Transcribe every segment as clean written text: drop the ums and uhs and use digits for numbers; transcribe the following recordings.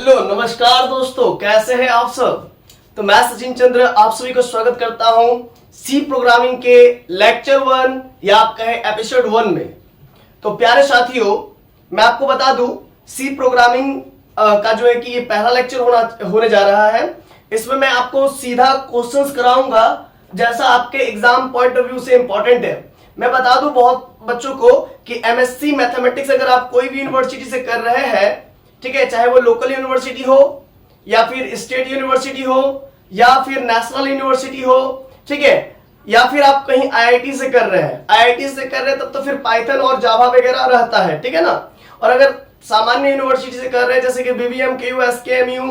Hello नमस्कार दोस्तों, कैसे हैं आप सब। तो मैं सचिन चंद्र आप सभी को स्वागत करता हूं सी प्रोग्रामिंग के लेक्चर 1 या आप कहें एपिसोड 1 में। तो प्यारे साथियों, मैं आपको बता दूं सी प्रोग्रामिंग का जो है कि ये पहला लेक्चर होने जा रहा है। इसमें मैं आपको सीधा क्वेश्चंस कराऊंगा जैसा आपके एग्जाम पॉइंट ऑफ व्यू से इंपॉर्टेंट है। मैं बता दूं बहुत बच्चों को कि एमएससी मैथमेटिक्स अगर आप कोई भी यूनिवर्सिटी से कर रहे हैं, ठीक है, चाहे वो लोकल यूनिवर्सिटी हो या फिर स्टेट यूनिवर्सिटी हो या फिर नेशनल यूनिवर्सिटी हो, ठीक है, या फिर आप कहीं आईआईटी से कर रहे हैं, आईआईटी से कर रहे हैं तब तो फिर पाइथन और जावा वगैरह रहता है, ठीक है ना। और अगर सामान्य यूनिवर्सिटी से कर रहे हैं जैसे कि बीबीएम, केयू, एसकेएमयू,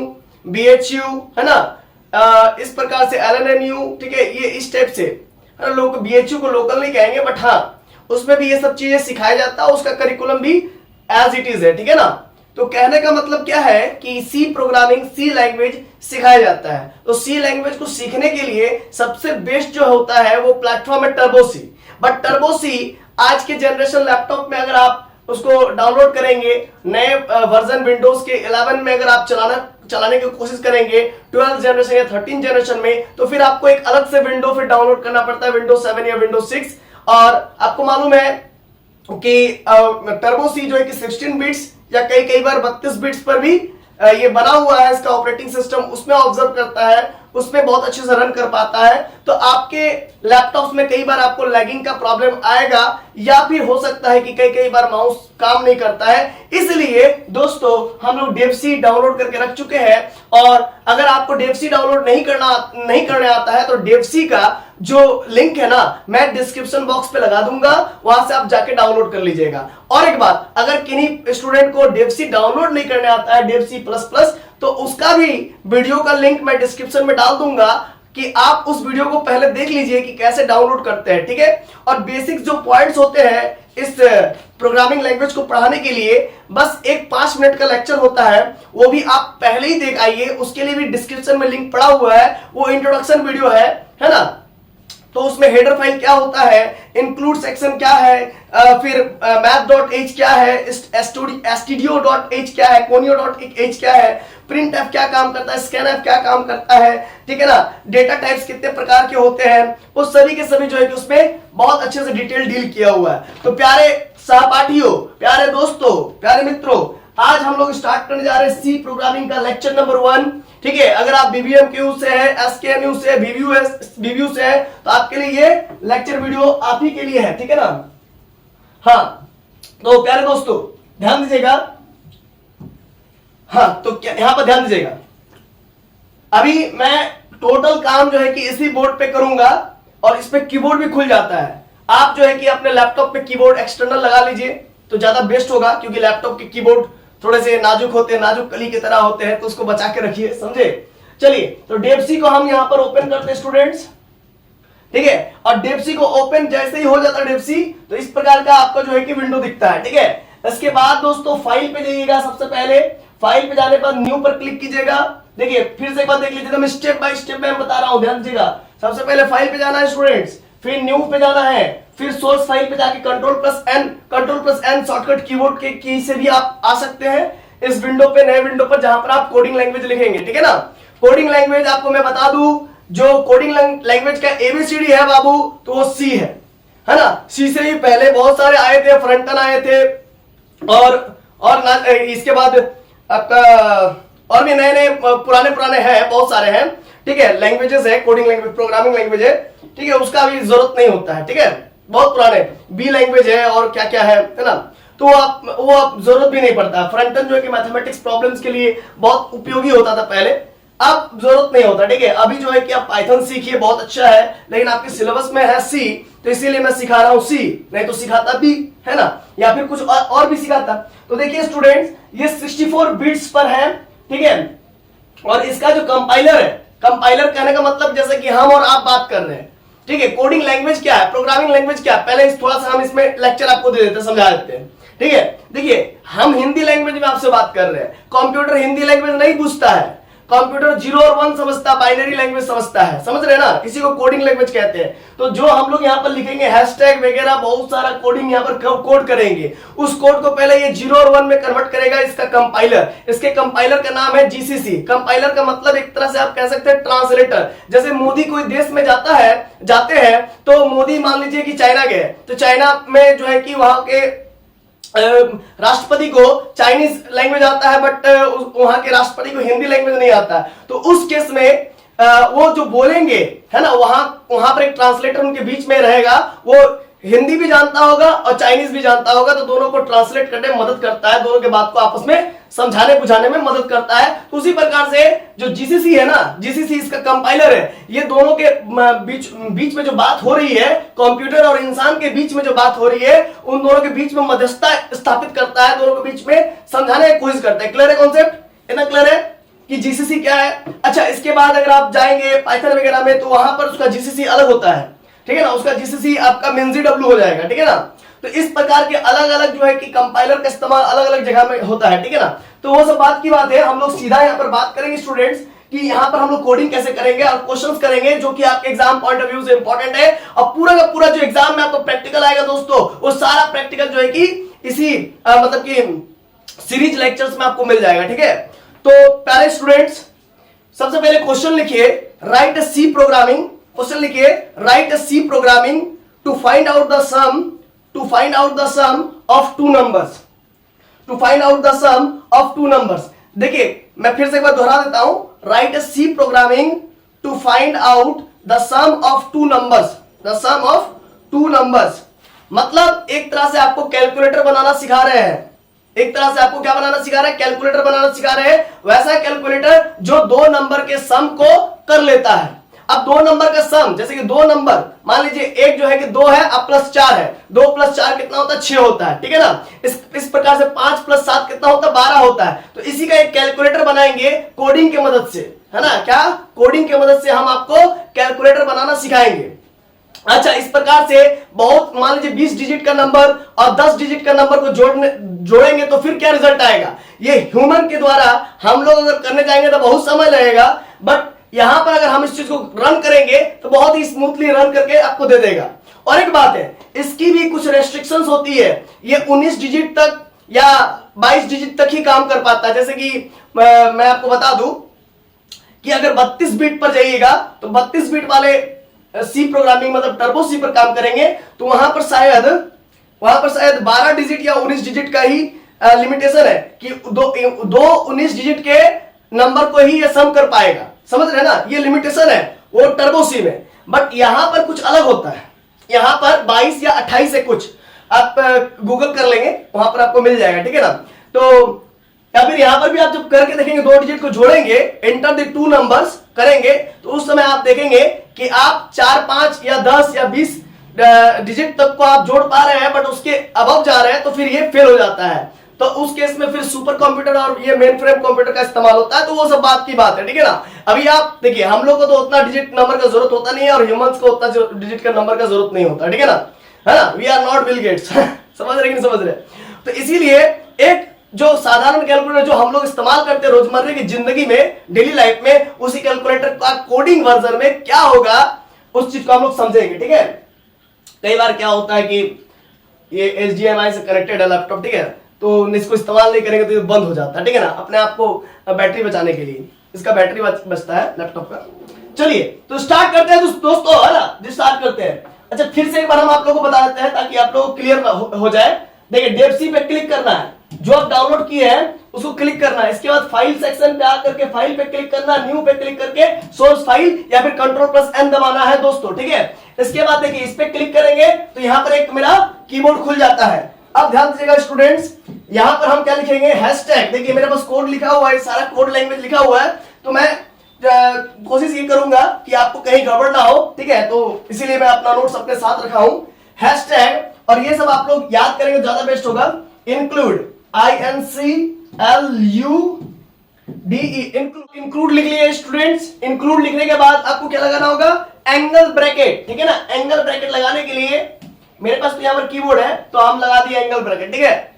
बीएचयू, है ना, इस प्रकार से एलएनएमयू, ठीक है, ये इस टाइप से लोग बीएचयू को लोकल नहीं कहेंगे, बट हाँ उसमें भी ये सब चीजें सिखाया जाता है, उसका करिकुलम भी एज इट इज है, ठीक है ना। तो कहने का मतलब क्या है कि सी प्रोग्रामिंग, सी लैंग्वेज सिखाया जाता है। तो सी लैंग्वेज को सीखने के लिए सबसे बेस्ट जो होता है वो प्लेटफॉर्म है टर्बोसी। बट टर्बोसी आज के जनरेशन लैपटॉप में अगर आप उसको डाउनलोड करेंगे, नए वर्जन विंडोज के 11 में अगर आप चलाने की कोशिश करेंगे 12th जनरेशन या 13th जनरेशन में, तो फिर आपको एक अलग से विंडो फिर डाउनलोड करना पड़ता है, विंडोज 7 या विंडोज 6। और आपको मालूम है कि टर्बोसी जो है कि 16 बिट्स या कई बार 32 बिट्स पर भी ये बना हुआ है इसका ऑपरेटिंग सिस्टम, उसमें ऑब्जर्व करता है, उसमें बहुत अच्छे से रन कर पाता है। तो आपके लैपटॉप्स में कई बार आपको लैगिंग का प्रॉब्लम आएगा या फिर हो सकता है कि कई बार माउस काम नहीं करता है। इसलिए दोस्तों हम लोग डेवसी डाउनलोड करके रख चुके हैं, और अगर आपको डेवसी डाउनलोड नहीं करने आता है तो डेवसी का जो लिंक है ना मैं डिस्क्रिप्शन बॉक्स पे लगा दूंगा, वहां से आप जाके डाउनलोड कर लीजिएगा। और एक बात, अगर किन्हीं स्टूडेंट को डेवसी डाउनलोड नहीं करने आता है, डेवसी प्लस प्लस, तो उसका भी वीडियो का लिंक मैं डिस्क्रिप्शन में डाल दूंगा कि आप उस वीडियो को पहले देख लीजिए कि कैसे डाउनलोड करते हैं, ठीक है। और बेसिक जो पॉइंट्स होते हैं इस प्रोग्रामिंग लैंग्वेज को पढ़ाने के लिए बस एक 5 मिनट का लेक्चर होता है, वो भी आप पहले ही देख आइए, उसके लिए भी डिस्क्रिप्शन में लिंक पड़ा हुआ है, वो इंट्रोडक्शन वीडियो है ना। तो उसमें हेडर फाइल क्या होता है, इंक्लूड सेक्शन क्या है, फिर math.h क्या है, stdio.h क्या है, conio.h क्या है, printf क्या काम करता है, scanf क्या काम करता है, ठीक है ना, डेटा टाइप्स कितने प्रकार के होते हैं, वो सभी के सभी जो है कि उसमें बहुत अच्छे से डिटेल डील किया हुआ है। तो प्यारे सहपाठियों, प्यारे दोस्तों, प्यारे मित्रों, आज हम लोग स्टार्ट करने जा रहे हैं सी प्रोग्रामिंग का लेक्चर नंबर 1, ठीक है। अगर आप बीबीएम क्यू से है, एसकेएमयू से, बीबीयू से है, तो आपके लिए ये लेक्चर वीडियो आप ही के लिए है, ठीक है ना। हाँ तो प्यारे दोस्तों ध्यान दीजिएगा, हाँ तो यहां पर ध्यान दीजिएगा। अभी मैं टोटल काम जो है कि इसी बोर्ड पे करूंगा और इस पे कीबोर्ड भी खुल जाता है। आप जो है कि अपने लैपटॉप पे कीबोर्ड एक्सटर्नल लगा लीजिए तो ज्यादा बेस्ट होगा, क्योंकि लैपटॉप के कीबोर्ड थोड़े से नाजुक होते हैं, नाजुक कली की तरह होते हैं, तो उसको बचा के रखिए, समझे। चलिए तो डेवसी को हम यहां पर ओपन करते हैं स्टूडेंट्स, ठीक है। और डेवसी को ओपन जैसे ही हो जाता है डेवसी, तो इस प्रकार का आपका जो है कि विंडो दिखता है, ठीक है। इसके बाद दोस्तों फाइल पे जाइएगा, सबसे पहले फाइल पे जाने पर न्यू पर क्लिक कीजिएगा। देखिए फिर से एक बार देख लीजिएगा, मैं स्टेप बाय स्टेप में बता रहा हूं, ध्यान दीजिएगा। सबसे पहले फाइल पे जाना है स्टूडेंट्स, फिर न्यू पे जाना है, फिर सोर्स फाइल पे जाके कंट्रोल+N शॉर्टकट कीबोर्ड के की से भी आप आ सकते हैं इस विंडो पे, नए विंडो पर, जहां पर आप कोडिंग लैंग्वेज लिखेंगे, ठीक है ना। कोडिंग लैंग्वेज आपको मैं बता दूं, जो कोडिंग लैंग्वेज का एबीसीडी है बाबू, तो वो सी है ना। सी से ही पहले बहुत सारे आए थे, फ्रंटन आए थे, और इसके बाद आपका और भी नए पुराने हैं, बहुत सारे हैं, ठीक है। लैंग्वेजेस है, कोडिंग लैंग्वेज, प्रोग्रामिंग लैंग्वेज है, ठीक है, उसका भी जरूरत नहीं होता है, ठीक है। बहुत पुराने बी लैंग्वेज है और क्या क्या है ना, तो वो आप जरूरत भी नहीं पड़ता। फ्रंटन जो है कि मैथमेटिक्स प्रॉब्लम्स के लिए बहुत उपयोगी होता था पहले, अब जरूरत नहीं होता, ठीक है। अभी जो है कि आप पाइथन सीखिए, बहुत अच्छा है, लेकिन आपके सिलेबस में है सी, तो इसीलिए मैं सिखा रहा हूं सी, नहीं तो सिखाता भी, है ना, या फिर कुछ और भी सिखाता। तो देखिए स्टूडेंट्स, ये 64 बिट्स पर है, ठीक है। और इसका जो कंपाइलर है, कंपाइलर कहने का मतलब जैसे कि हम और आप बात कर रहे हैं, ठीक है। कोडिंग लैंग्वेज क्या है, प्रोग्रामिंग लैंग्वेज क्या है, पहले थोड़ा सा हम इसमें लेक्चर आपको दे देते हैं, समझा देते हैं, ठीक है। देखिए हम हिंदी लैंग्वेज में आपसे बात कर रहे हैं, कंप्यूटर हिंदी लैंग्वेज नहीं पूछता है, कंप्यूटर 0 और 1 समझता है, बाइनरी लैंग्वेज समझता है, समझ रहे हैं ना, इसी को कोडिंग लैंग्वेज कहते हैं। तो जो हम लोग यहाँ पर लिखेंगे हैशटैग वगैरह बहुत सारा कोडिंग यहाँ पर कोड करेंगे, उस कोड को पहले ये 0 और 1 में कन्वर्ट करेगा इसका कंपाइलर। इसके कंपाइलर का नाम है जीसीसी। कंपाइलर का मतलब एक तरह से आप कह सकते हैं ट्रांसलेटर। जैसे मोदी कोई देश में जाते हैं तो मोदी मान लीजिए कि चाइना गए, तो चाइना में जो है कि वहां के राष्ट्रपति को चाइनीज लैंग्वेज आता है, बट वहां के राष्ट्रपति को हिंदी लैंग्वेज नहीं आता। तो उस केस में वो जो बोलेंगे है ना, वहां पर एक ट्रांसलेटर उनके बीच में रहेगा, वो हिंदी भी जानता होगा और चाइनीज भी जानता होगा, तो दोनों को ट्रांसलेट करने में मदद करता है, दोनों के बात को आपस में समझाने बुझाने में मदद करता है। तो उसी प्रकार से जो जीसीसी है ना, जीसीसी इसका कंपाइलर है, ये दोनों के बीच में जो बात हो रही है, कंप्यूटर और इंसान के बीच में जो बात हो रही है, उन दोनों के बीच में मध्यस्थता स्थापित करता है, दोनों के बीच में समझाने की कोशिश करता है। क्लियर है कॉन्सेप्ट? इतना क्लियर है कि जीसीसी क्या है? अच्छा, इसके बाद अगर आप जाएंगे पाइथन वगैरह में तो वहां पर उसका जीसीसी अलग होता है, ठीक है ना, उसका जीसीसी आपका MinZW हो जाएगा, ठीक है ना। तो इस प्रकार के अलग अलग जो है कि कंपाइलर का इस्तेमाल अलग अलग जगह में होता है, ठीक है ना। तो वो सब बात की बात है, हम लोग सीधा यहाँ पर बात करेंगे स्टूडेंट्स कि यहाँ पर हम लोग कोडिंग कैसे करेंगे और क्वेश्चंस करेंगे जो कि आपके एग्जाम पॉइंट ऑफ व्यू से इंपॉर्टेंट है। और पूरा का पूरा जो एग्जाम में आपको प्रैक्टिकल आएगा दोस्तों, वो सारा प्रैक्टिकल जो है कि इसी मतलब कि सीरीज लेक्चर्स में आपको मिल जाएगा, ठीक है। तो प्यारे स्टूडेंट्स, सबसे पहले क्वेश्चन लिखिए, राइट सी प्रोग्रामिंग। क्वेश्चन लिखिए, write C programming to find out the sum of two numbers. To find out the sum of two numbers. देखिए मैं फिर से एक बार दोहरा देता हूं, write C programming to find out the sum of two numbers. The sum of two numbers मतलब एक तरह से आपको कैलकुलेटर बनाना सिखा रहे हैं। एक तरह से आपको क्या बनाना सिखा रहे हैं? कैलकुलेटर बनाना सिखा रहे हैं। वैसा कैलकुलेटर जो दो नंबर के सम को कर लेता है। अब दो नंबर का सम, जैसे कि दो नंबर मान लीजिए एक जो है कि 2 है अब +4 है, 2 + 4 कितना होता है? 6 होता है, ठीक है ना। इस प्रकार से 5 + 7 कितना होता है? 12 होता है। तो इसी का एक कैलकुलेटर बनाएंगे कोडिंग की मदद से, है ना। क्या? कोडिंग की मदद से हम आपको कैलकुलेटर बनाना सिखाएंगे। अच्छा, इस प्रकार से बहुत मान लीजिए 20 डिजिट का नंबर और 10 डिजिट का नंबर को जोड़ेंगे तो फिर क्या रिजल्ट आएगा? ये ह्यूमन के द्वारा हम लोग अगर करने जाएंगे तो बहुत समय लगेगा, बट यहां पर अगर हम इस चीज को रन करेंगे तो बहुत ही स्मूथली रन करके आपको दे देगा। और एक बात है, इसकी भी कुछ रेस्ट्रिक्शंस होती है। ये 19 डिजिट तक या 22 डिजिट तक ही काम कर पाता है। जैसे कि मैं आपको बता दूं कि अगर 32 बिट पर जाइएगा तो 32 बिट वाले सी प्रोग्रामिंग मतलब टर्बो सी पर काम करेंगे तो वहां पर शायद 12 डिजिट या 19 डिजिट का ही लिमिटेशन है कि दो 19 डिजिट के नंबर को ही ये सम कर पाएगा। समझ रहे हैं ना, ये लिमिटेशन है वो टर्बो सी में। बट यहां पर कुछ अलग होता है, यहां पर 22 या 28 से कुछ आप गूगल कर लेंगे, वहां पर आपको मिल जाएगा, ठीक है ना। तो या फिर यहां पर भी आप जब करके देखेंगे, 2 डिजिट को जोड़ेंगे, एंटर द टू नंबर्स करेंगे तो उस समय आप देखेंगे कि आप 4, 5 या 10 या 20 डिजिट तक को आप जोड़ पा रहे हैं, बट उसके अबव जा रहे हैं तो फिर ये फेल हो जाता है। तो उस केस में फिर सुपर कंप्यूटर और ये मेन फ्रेम कंप्यूटर का इस्तेमाल होता है। तो वो सब बात की बात है, ठीक है ना। अभी आप देखिए, हम लोग को तो उतना डिजिट नंबर का जरूरत होता नहीं है और ह्यूमंस को उतना डिजिट का नंबर का जरूरत नहीं होता, ठीक है ना, है ना। We are not Bill Gates समझ रहे कि नहीं समझ रहे? तो इसीलिए एक जो साधारण कैलकुलेटर जो हम लोग इस्तेमाल करते हैं रोजमर्रा की जिंदगी में, डेली लाइफ में, उसी कैलकुलेटर का कोडिंग वर्जन में क्या होगा उस चीज को हम लोग समझेंगे, ठीक है। कई बार क्या होता है कि ये HDMI से कनेक्टेड है लैपटॉप, ठीक है, तो इसको इस्तेमाल नहीं करेंगे तो ये बंद हो जाता है, ठीक है ना, अपने आप को बैटरी बचाने के लिए। इसका बैटरी बचता है लैपटॉप का। चलिए तो स्टार्ट करते हैं दोस्तों, है ना, स्टार्ट करते हैं। अच्छा, फिर से एक बार हम आप लोगों को बता देते हैं ताकि आप लोगों को क्लियर हो जाए। देखिए, डेवसी पे क्लिक करना है, जो आप डाउनलोड किए हैं उसको क्लिक करना है। इसके बाद फाइल सेक्शन पे आकर के फाइल पे क्लिक करना, न्यू पे क्लिक करके सोर्स फाइल या फिर Ctrl+N दबाना है दोस्तों, ठीक है। इसके बाद देखिए, इस पे क्लिक करेंगे तो यहाँ पर एक मेरा कीबोर्ड खुल जाता है। अब ध्यान दीजिएगा स्टूडेंट्स, यहाँ पर हम क्या लिखेंगे? हैशटैग। देखिए मेरे पास कोड लिखा हुआ है, सारा कोड लैंग्वेज लिखा हुआ है, तो मैं कोशिश ये करूंगा कि आपको कहीं गड़बड़ ना हो, ठीक है। तो इसीलिए मैं अपना नोट्स अपने साथ रखा हूं। हैशटैग, और ये सब आप लोग याद करेंगे ज्यादा बेस्ट होगा। इंक्लूड, INCLUDE, इंक्लूड लिख लिए स्टूडेंट्स। इंक्लूड लिखने के बाद आपको क्या लगाना होगा? एंगल ब्रैकेट, ठीक है ना। एंगल ब्रैकेट लगाने के लिए मेरे पास तो यहाँ पर कीबोर्ड है तो हम लगा दिए एंगल ब्रैकेट, ठीक है।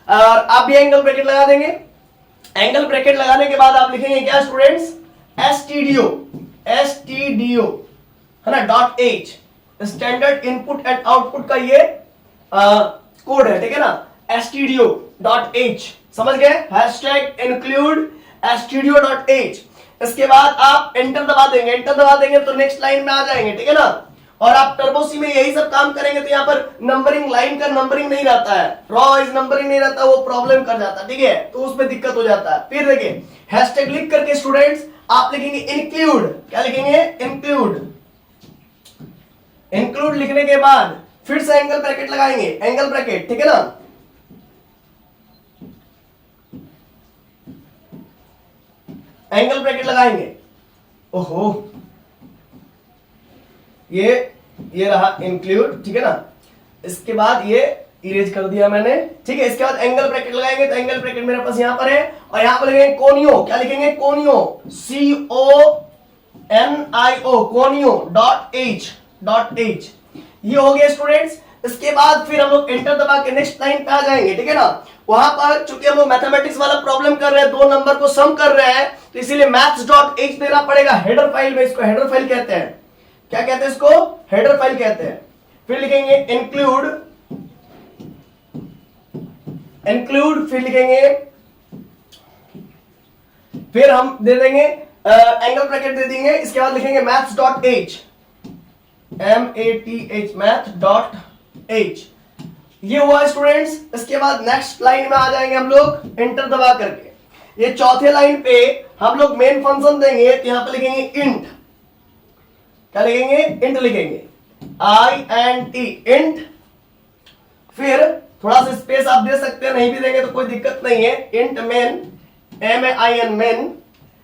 और आप भी एंगल ब्रैकेट लगा देंगे। एंगल ब्रैकेट लगाने के बाद आप लिखेंगे क्या स्टूडेंट्स, एसटीडीओ, एसटीडीओ है ना, dot H, standard input and output का ये कोड है, ठीक है ना, एसटीडीओ डॉट एच, समझ गए, हैशटैग इंक्लूड एसटीडीओ डॉट एच। इसके बाद आप एंटर दबा देंगे, एंटर दबा देंगे तो नेक्स्ट लाइन में आ जाएंगे, ठीक है ना। और आप टर्बो सी में यही सब काम करेंगे तो यहाँ पर नंबरिंग, लाइन का नंबरिंग नहीं रहता है, रॉ इज नंबरिंग नहीं रहता, वो प्रॉब्लम कर जाता है, ठीक है, तो उसमें दिक्कत हो जाता है। फिर देखिए हैशटैग लिख करके स्टूडेंट्स आप लिखेंगे इंक्लूड, क्या लिखेंगे, इंक्लूड, इंक्लूड लिखने के बाद फिर से एंगल ब्रैकेट लगाएंगे, एंगल ब्रैकेट, ठीक है ना, एंगल ब्रैकेट लगाएंगे। ओहो, ये रहा इंक्लूड, ठीक है ना, इसके बाद ये इरेज कर दिया मैंने, ठीक है। इसके बाद एंगल ब्रैकेट लगाएंगे तो एंगल ब्रैकेट मेरे पास यहां पर है, और यहां पर लिखेंगे कोनियो, क्या लिखेंगे, conio, CONIO, conio dot H, dot H, ये हो गया स्टूडेंट्स। इसके बाद फिर हम लोग एंटर दबा के नेक्स्ट लाइन पे आ जाएंगे, ठीक है ना। वहां पर चूंकि हम लोग मैथमेटिक्स वाला प्रॉब्लम कर रहे हैं, दो नंबर को सम कर रहे हैं, तो इसीलिए मैथ्स डॉट एच देना पड़ेगा हेडर फाइल में, इसको हेडर फाइल कहते हैं, क्या कहते हैं इसको, हेडर फाइल कहते हैं। फिर लिखेंगे इंक्लूड, इंक्लूड, फिर लिखेंगे, फिर हम दे देंगे एंगल ब्रैकेट दे देंगे। इसके बाद लिखेंगे maths dot H, MATH, math dot H, ये हुआ स्टूडेंट्स। इसके बाद नेक्स्ट लाइन में आ जाएंगे हम लोग एंटर दबा करके। ये चौथे लाइन पे हम लोग मेन फंक्शन देंगे, तो यहां पे लिखेंगे इंट, क्या लिखेंगे, इंट लिखेंगे, INT, इंट। फिर थोड़ा सा स्पेस आप दे सकते हैं, नहीं भी देंगे तो कोई दिक्कत नहीं है, इंट मेन, MAIN, मेन।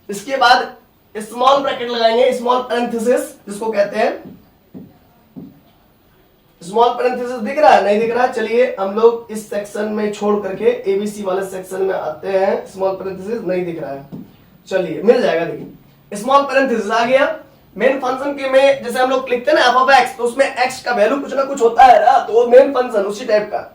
इसके बाद स्मॉल ब्रैकेट लगाएंगे, स्मॉल पैरेंथेसिस जिसको कहते हैं, स्मॉल पैरेंथेसिस दिख रहा है, नहीं दिख रहा है, चलिए हम लोग इस सेक्शन में छोड़ करके ABC वाले सेक्शन में आते हैं। स्मॉल पैरेंथेसिस नहीं दिख रहा है, चलिए मिल जाएगा, देखिए स्मॉल पैरेंथेसिस आ गया। मेन फंक्शन के में जैसे हम लोग लिखते हैं ना f(x), तो उसमें x का वैल्यू कुछ ना कुछ होता है ना, तो वो मेन फंक्शन उसी टाइप का।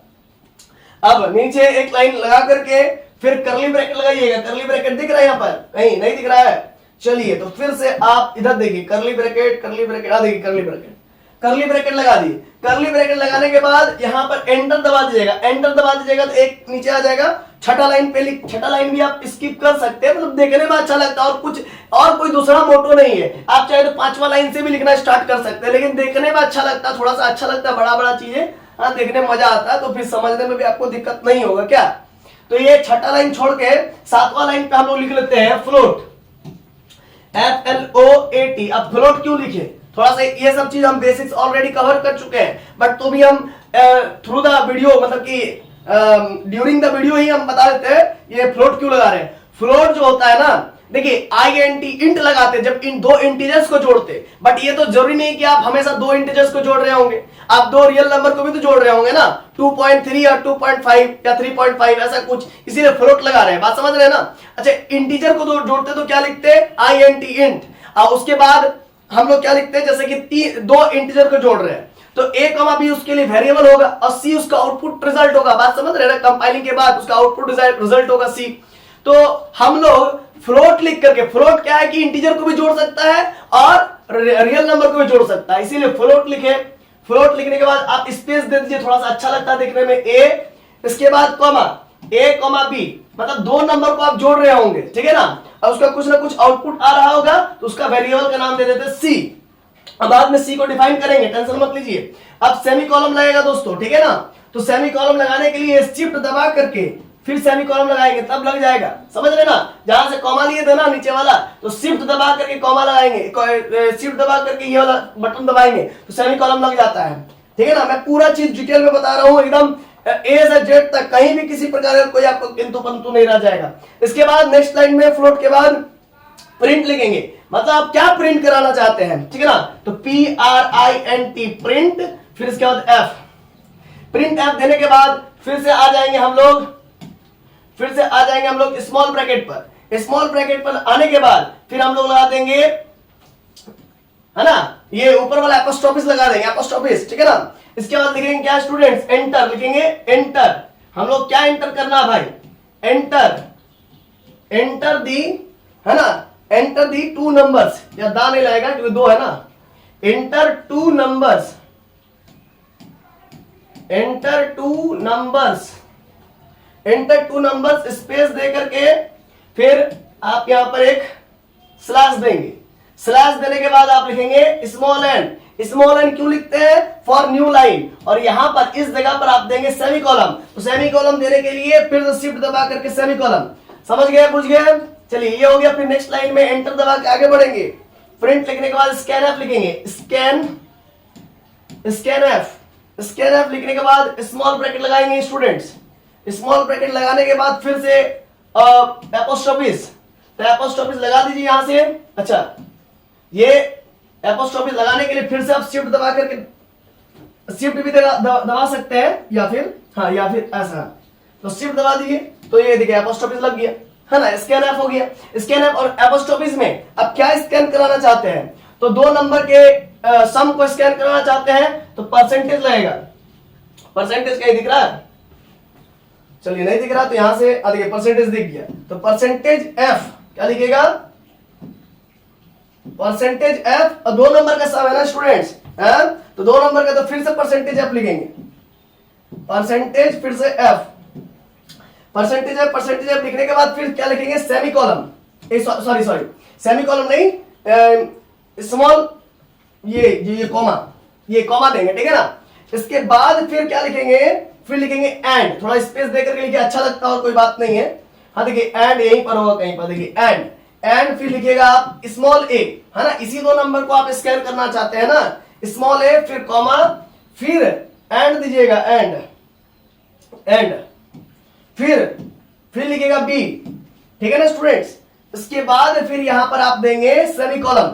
अब नीचे एक लाइन लगा करके फिर करली ब्रैकेट लगाइएगा, करली ब्रैकेट दिख रहा है यहाँ पर, नहीं दिख रहा है, चलिए तो फिर से आप इधर देखिए, करली ब्रैकेट, करली ब्रैकेट, आ देखिए करली ब्रैकेट, करली ब्रैकेट लगा दी। करली ब्रैकेट लगाने के बाद यहाँ पर एंटर दबा दीजिएगा, एंटर दबा दीजिएगा तो एक नीचे आ जाएगा, छठा लाइन पे छठा लाइन भी आप स्किप कर सकते हैं, मतलब देखने में अच्छा लगता है, और कुछ और कोई दूसरा मोटो नहीं है। आप चाहे तो पांचवा लाइन से भी लिखना स्टार्ट कर सकते हैं, लेकिन देखने में अच्छा लगता है, थोड़ा सा अच्छा लगता है, बड़ा बड़ा चीजें हाँ देखने में मजा आता है, तो फिर समझने में भी आपको दिक्कत नहीं होगा क्या। तो ये छठा लाइन छोड़ के सातवां लाइन पे हम लोग लिख लेते हैं फ्लोट, FLOAT। अब फ्लोट क्यों लिखे, थोड़ा सा ये सब चीज हम बेसिक्स ऑलरेडी कवर कर चुके हैं, बट तो भी हम थ्रू द वीडियो, मतलब कि ड्यूरिंग द वीडियो ही हम बता देते हैं ये फ्लोट क्यों लगा रहे हैं। फ्लोट जो होता है ना, देखिए INT, इंट लगाते जब इन दो इंटीजर्स को जोड़ते, बट ये तो जरूरी नहीं कि आप हमेशा दो इंटीजर्स को जोड़ रहे होंगे, आप दो रियल नंबर को भी तो जोड़ रहे होंगे ना, 2.3 या 2.5 या 3.5 ऐसा कुछ, इसीलिए फ्लोट लगा रहे हैं, बात समझ रहे हैं ना। अच्छा, इंटीजर को जोड़ते तो क्या लिखते हैं, INT, इंट, और उसके बाद हम लोग क्या लिखते हैं, जैसे कि दो इंटीजर को जोड़ रहे हैं तो A, B उसके लिए वेरिएबल होगा और C उसका आउटपुट रिजल्ट होगा, बात समझ रहे हैं ना, कंपाइलिंग के बाद उसका आउटपुट रिजल्ट होगा C। तो हम लोग फ्लोट लिख करके, फ्लोट क्या है कि इंटीजर को भी जोड़ सकता है और रियल नंबर को भी जोड़ सकता है, इसीलिए फ्लोट लिखे। फ्लोट लिखने के बाद आप स्पेस दे दीजिए, थोड़ा सा अच्छा लगता है देखने में, A, इसके बाद कॉमा, A, B, मतलब दो नंबर को आप जोड़ रहे होंगे, ठीक है ना, और उसका कुछ ना कुछ आउटपुट आ रहा होगा, तो उसका वेरिएबल का नाम दे देते C। अब बाद में C को डिफाइन करेंगे, टेंशन मत लीजिए। अब सेमी कॉलम लगेगा दोस्तों, ठीक है ना, तो सेमी कॉलम लगाने के लिए शिफ्ट दबा करके फिर सेमी कॉलम लगाएंगे, तब लग जाएगा, समझ रहे ना। जहां से कॉमा लिए थे ना नीचे वाला, तो शिफ्ट दबा करके कॉमा लगाएंगे, शिफ्ट दबा करके ये वाला बटन दबाएंगे तो सेमी कॉलम लग जाता है, ठीक है ना। मैं पूरा चीज डिटेल में बता रहा हूं, एकदम A से Z तक, कहीं भी किसी प्रकार का कोई आपको किंतु परंतु नहीं रह जाएगा। इसके बाद नेक्स्ट लाइन में फ्लोट के बाद प्रिंट लिखेंगे, मतलब आप क्या प्रिंट कराना चाहते हैं, ठीक है ना, तो PRINT, प्रिंट, फिर इसके बाद F, प्रिंट F देने के बाद फिर से आ जाएंगे हम लोग स्मॉल ब्रैकेट पर। स्मॉल ब्रैकेट पर आने के बाद फिर हम लोग लगा देंगे, है ना, ये ऊपर वाला एपोस्ट्रोफिस लगा देंगे, एपोस्ट्रोफिस, ठीक है ना। इसके बाद लिखेंगे क्या स्टूडेंट्स, एंटर लिखेंगे, एंटर। हम लोग क्या एंटर करना भाई, एंटर, एंटर दी, है ना, एंटर दी टू नंबर्स, या दा नहीं लगेगा क्योंकि दो है ना, enter two numbers, enter two numbers, enter two numbers space दे करके फिर आप यहां पर एक स्लैश देंगे। स्लैश देने के बाद आप लिखेंगे स्मॉल एन। स्मॉल एन क्यों लिखते हैं? For new line. और यहां पर इस जगह पर आप देंगे सेमी कॉलम। तो सेमी कॉलम देने के लिए फिर से शिफ्ट दबा करके सेमी कॉलम। समझ गए, बुझ गए? चलिए ये हो गया। फिर नेक्स्ट लाइन में एंटर दबा के आगे बढ़ेंगे। प्रिंट लिखने के बाद स्कैन एफ लिखेंगे, स्कैन एफ लिखने के बाद स्मॉल ब्रैकेट लगाएंगे स्टूडेंट्स। स्मॉल ब्रैकेट लगाने के बाद फिर से एपोस्ट्रोफिस, तो एपोस्ट्रोफिस लगा दीजिए यहां से। अच्छा, ये एपोस्ट्रोफिस लगाने के लिए फिर से आप शिफ्ट दबा करके, शिफ्ट भी दबा सकते हैं या फिर हाँ, या फिर ऐसा, तो शिफ्ट दबा दीजिए तो ये देखिए एपोस्ट्रोफिस लग गया, है ना। स्कैन एफ हो गया। स्कैन एफ और एपोस्ट्रोफिस में अब क्या स्कैन कराना चाहते हैं? तो दो नंबर के सम को स्कैन कराना चाहते हैं तो परसेंटेज लगेगा। परसेंटेज कहीं दिख रहा है? चलिए नहीं दिख रहा तो यहां से देखिए परसेंटेज दिख गया। तो परसेंटेज एफ क्या लिखेगा? Percentage F. और दो नंबर का सम है ना स्टूडेंट्स, तो दो नंबर का तो फिर से परसेंटेज एफ लिखेंगे। परसेंटेज फिर से एफ, परसेंटेज एफ लिखने के बाद फिर क्या लिखेंगे? Semi column, sorry semi column नहीं, स्मॉल ये कॉमा देंगे, ठीक है ना। इसके बाद फिर क्या लिखेंगे? फिर लिखेंगे एंड। थोड़ा स्पेस देकर के लिखिए, अच्छा लगता है और कोई बात नहीं है। हाँ देखिए एंड यहीं पर होगा कहीं पर, देखिए एंड फिर लिखिएगा आप स्मॉल ए, है ना। इसी दो नंबर को आप स्कैन करना चाहते हैं ना, स्मॉल ए फिर कॉमा फिर एंड दीजिएगा, एंड फिर लिखिएगा बी, ठीक है ना स्टूडेंट्स। इसके बाद फिर यहां पर आप देंगे सेमी कॉलम।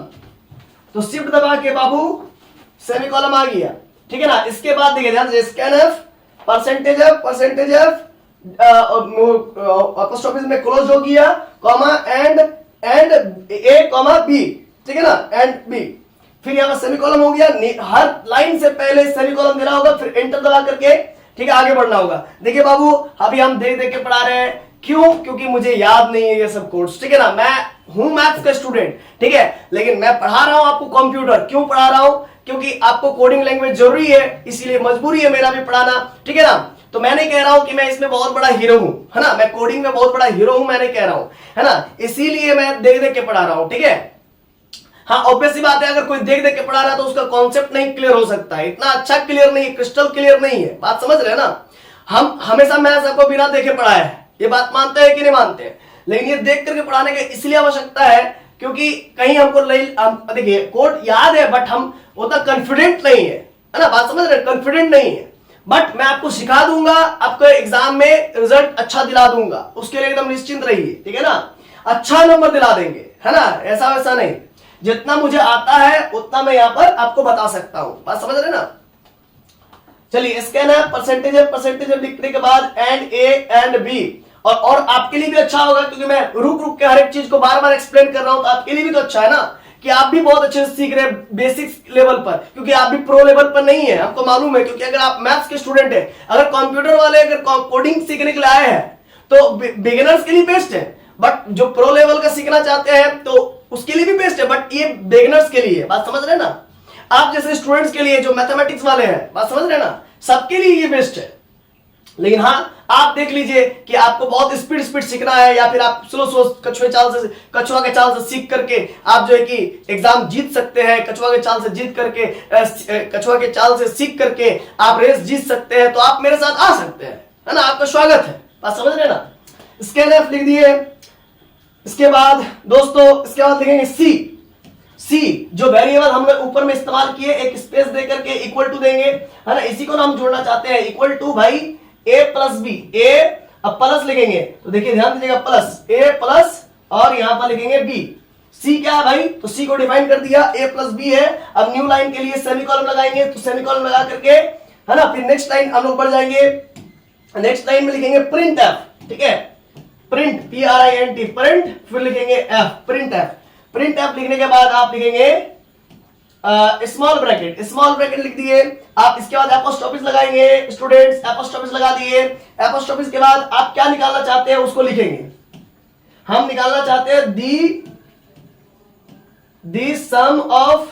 तो शिफ्ट दबा के बाबू सेमी कॉलम आ गया, ठीक है ना। इसके बाद देखिए ध्यान से scanf, percentage F apostrophes में क्लोज हो गया, comma and A comma B, ठीक है ना, एंड बी। फिर यहां पर सेमी कॉलम हो गया। हर लाइन से पहले सेमी कॉलम देना होगा, फिर एंटर दबा करके, ठीक है, आगे बढ़ना होगा। देखिए बाबू अभी हम देख के पढ़ा रहे हैं, क्यों? क्योंकि मुझे याद नहीं है ये सब कोर्स, ठीक है ना। मैं हूं मैथ्स का स्टूडेंट, ठीक है, लेकिन मैं पढ़ा रहा हूं आपको कंप्यूटर। क्यों पढ़ा रहा हूं? क्योंकि आपको कोडिंग लैंग्वेज जरूरी है, इसीलिए मजबूरी है मेरा भी पढ़ाना, ठीक है ना। तो मैं नहीं कह रहा हूं कि मैं इसमें बहुत बड़ा हीरो हूं, है ना, मैं कोडिंग में बहुत बड़ा हीरो हूं, मैं नहीं कह रहा हूं, है ना। इसीलिए मैं देख के पढ़ा रहा हूं, ठीक है। हाँ ऑब्वियस सी बात है, अगर कोई देख के पढ़ा रहा है तो उसका कॉन्सेप्ट नहीं क्लियर हो सकता है, इतना अच्छा क्लियर नहीं, क्रिस्टल क्लियर नहीं है। बात समझ रहे हैं ना। हम हमेशा मैथ्स आपको बिना देखे पढ़ाया है, ये बात मानते हैं कि नहीं मानते हैं? लेकिन ये देख करके पढ़ाने की इसलिए आवश्यकता है क्योंकि कहीं हमको देखिए कोड याद है बट हम उतना कॉन्फिडेंट नहीं है ना। बात समझ रहे हैं? कॉन्फिडेंट नहीं है, बट मैं आपको सिखा दूंगा, आपको एग्जाम में रिजल्ट अच्छा दिला दूंगा, उसके लिए एकदम निश्चिंत रहिए, ठीक है ना। अच्छा नंबर दिला देंगे, है ना, ऐसा वैसा नहीं। जितना मुझे आता है उतना मैं यहां पर आपको बता सकता हूं। बात समझ रहे ना। चलिए स्कैन है, परसेंटेज लिखने के बाद एंड ए एंड बी। और आपके लिए भी अच्छा होगा क्योंकि मैं रुक के हर एक चीज को बार बार एक्सप्लेन कर रहा हूं, तो आपके लिए भी तो अच्छा है ना कि आप भी बहुत अच्छे से सीख रहे हैं बेसिक्स लेवल पर, क्योंकि आप भी प्रो लेवल पर नहीं है, हमको मालूम है। क्योंकि अगर आप मैथ्स के स्टूडेंट है, अगर कंप्यूटर वाले अगर कोडिंग सीखने के लिए आए हैं तो बिगिनर्स के लिए बेस्ट है, बट जो प्रो लेवल का सीखना चाहते हैं तो उसके लिए भी बेस्ट है, बट ये बिगिनर्स के लिए। बात समझ रहे ना। आप जैसे स्टूडेंट्स के लिए जो मैथमेटिक्स वाले हैं, बात समझ रहे ना, सबके लिए ये बेस्ट है। लेकिन हाँ आप देख लीजिए कि आपको बहुत स्पीड सीखना है, या फिर आप स्लो कछुआ के चाल से सीख करके आप जो है कि एग्जाम जीत सकते हैं, कछुआ के चाल से सीख करके आप रेस जीत सकते हैं, तो आप मेरे साथ आ सकते हैं, है ना। आपका स्वागत है। बात समझ रहे ना। स्कैन एफ लिख दिए। इसके बाद दोस्तों इसके बाद लिखेंगे सी जो वेरिएबल हमने ऊपर में इस्तेमाल किए, एक स्पेस देकर के इक्वल टू देंगे, है ना। इसी को हम जोड़ना चाहते हैं, इक्वल टू भाई a प्लस बी। ए अब प्लस लिखेंगे तो देखिए ध्यान दीजिएगा, प्लस ए प्लस और यहां पर लिखेंगे बी। सी क्या है भाई? तो सी को डिफाइन कर दिया, a प्लस बी है। अब न्यू लाइन के लिए सेमीकोलन लगाएंगे, तो सेमीकोलन लगा करके, है ना, फिर नेक्स्ट लाइन हम लोग बढ़ जाएंगे। नेक्स्ट लाइन में लिखेंगे प्रिंट एफ, ठीक है, प्रिंट PRINT प्रिंट, फिर लिखेंगे एफ, प्रिंट एफ लिखने के बाद आप लिखेंगे स्मॉल ब्रैकेट लिख दिए आप। इसके बाद एपोस्ट्रोफिस लगाएंगे स्टूडेंट्स, एपोस्ट्रोफिस लगा दिए। एपोस्ट्रोफिस के बाद आप क्या निकालना चाहते हैं उसको लिखेंगे। हम निकालना चाहते हैं the sum of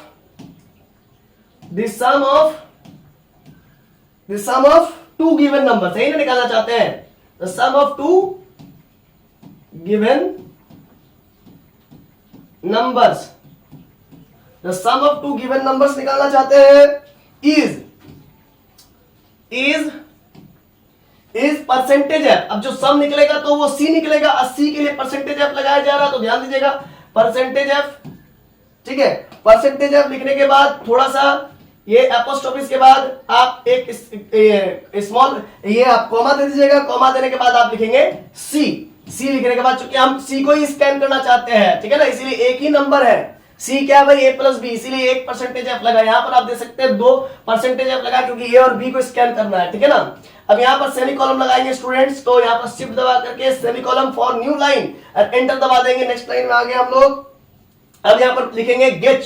two given number, सही ना निकालना चाहते हैं, the sum of two given numbers, the sum of two given numbers निकालना चाहते हैं इज परसेंटेज एफ। अब जो सम निकलेगा तो वो सी निकलेगा, 80 के लिए परसेंटेज एफ लगाया जा रहा है, तो ध्यान दीजिएगा परसेंटेज एफ, ठीक है। परसेंटेज एफ लिखने के बाद थोड़ा सा ये एपोस्ट्रोफिस के बाद आप एक स्मॉल ये आप कॉमा दे दीजिएगा, कॉमा देने के बाद आप लिखेंगे सी लिखने के बाद, चूंकि हम सी को ही स्कैन करना चाहते हैं, ठीक है ना, इसीलिए एक ही नंबर है सी, क्या है भाई ए प्लस बी, इसीलिए एक परसेंटेज एफ लगा। यहां पर आप दे सकते हैं 2 परसेंटेज एफ लगा, क्योंकि ए और बी को स्कैन करना है, ठीक है ना। अब यहां पर सेमी कॉलम लगाएंगे स्टूडेंट्स, तो यहां पर शिफ्ट दबा करके semi column for new line और एंटर दबा देंगे। नेक्स्ट लाइन में आ गए हम लोग। अब यहां पर लिखेंगे गेट,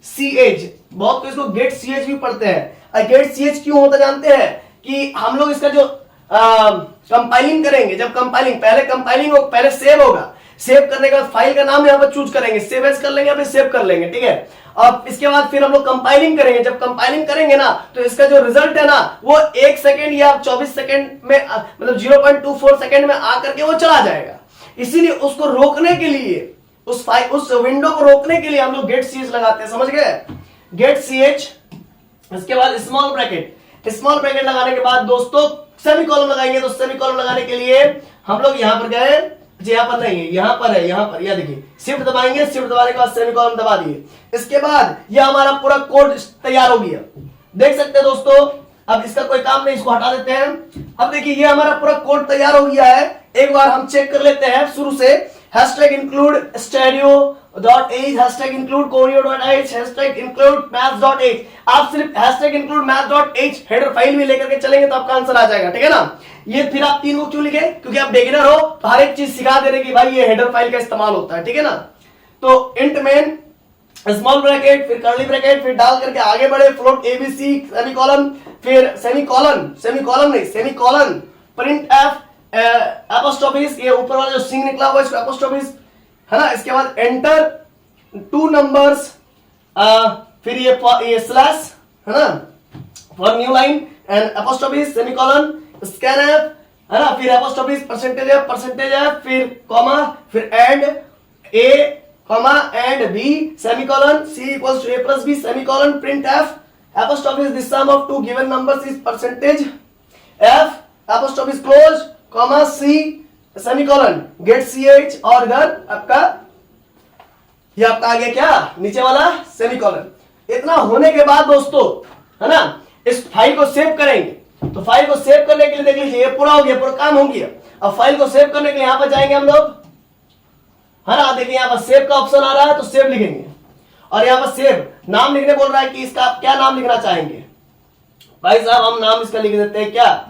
GETCH, बहुत तो इसको गेट CH भी पढ़ते हैं। गेट CH क्यों होता जानते हैं कि हम लोग इसका जो कंपाइलिंग करेंगे, जब पहले कंपाइलिंग पहले सेव होगा, सेव करने के बाद फाइल का नाम यहां पर चूज करेंगे, सेव एज कर लेंगे, फिर सेव कर लेंगे, ठीक है। अब इसके बाद फिर हम लोग कंपाइलिंग करेंगे, जब कंपाइलिंग करेंगे ना तो इसका जो रिजल्ट है ना वो 1 सेकंड या 24 सेकंड में, मतलब 0.24 सेकंड में आकर के वो चला जाएगा। इसीलिए उसको रोकने के लिए, उस विंडो को रोकने के लिए हम लोग गेट CH लगाते हैं, समझ गए, गेट CH। इसके बाद स्मॉल ब्रैकेट लगाने के बाद दोस्तों सेमीकोलन लगाएंगे, तो सेमीकोलन लगाने के लिए हम लोग यहां पर गए, यहां पर नहीं है, यहां पर है, यहां पर, यह देखिए शिफ्ट दबाएंगे, शिफ्ट दबाने के बाद सेमीकोलन दबा दिए। इसके बाद यह हमारा पूरा कोड तैयार हो गया, देख सकते हैं दोस्तों। अब इसका कोई काम नहीं, इसको हटा देते हैं। अब देखिए ये हमारा पूरा कोड तैयार हो गया है, एक बार हम चेक कर लेते हैं शुरू से। Hashtag include stereo.h, hashtag include choreo.h, hashtag include maths.h। आप सिर्फ hashtag include maths.h header file भी लेकर के चलेंगे तो आपका आंसर आ जाएगा, ठीक है ना। ये फिर आप 3 को क्यों लिखे, क्योंकि आप बिगिनर हो तो हर एक चीज सिखा दे रहे कि भाई ये हेडर फाइल का इस्तेमाल होता है, ठीक है ना। तो इंट मेन स्मॉल ब्रैकेट, फिर कर्ली ब्रैकेट, फिर डाल करके आगे बढ़े, फ्लोट ABC सेमीकोलन, फिर सेमीकोलन प्रिंट एफ एपोस्ट्रोफिस, ये ऊपर वाला जो सिंग निकला हुआ इसको एपोस्ट्रोफिस है ना। इसके बाद एंटर 2 नंबर्स, फिर ये स्लैश है ना for new line and apostrophes semicolon scanf है ना, फिर एपोस्ट्रोफिस परसेंटेज एफ, फिर कॉमा, फिर and A comma and B semicolon C equals to A plus B semicolon printf apostrophes the sum of two given numbers is percentage f apostrophes close comma C semicolon get CH, और इधर आपका ये आपका आ गया क्या नीचे वाला semicolon. इतना होने के बाद दोस्तों है ना इस फाइल को सेव करेंगे, तो फाइल को सेव करने के लिए देख लीजिए ये पूरा हो गया, पूरा काम हो गया। अब फाइल को सेव करने के लिए यहां पर जाएंगे हम लोग है ना, देखिए यहां पर सेव का ऑप्शन आ रहा है, तो सेव लिखेंगे, और यहां पर सेव नाम लिखने बोल रहा है कि इसका आप क्या नाम लिखना चाहेंगे। भाई साहब हम नाम इसका लिख देते हैं, क्या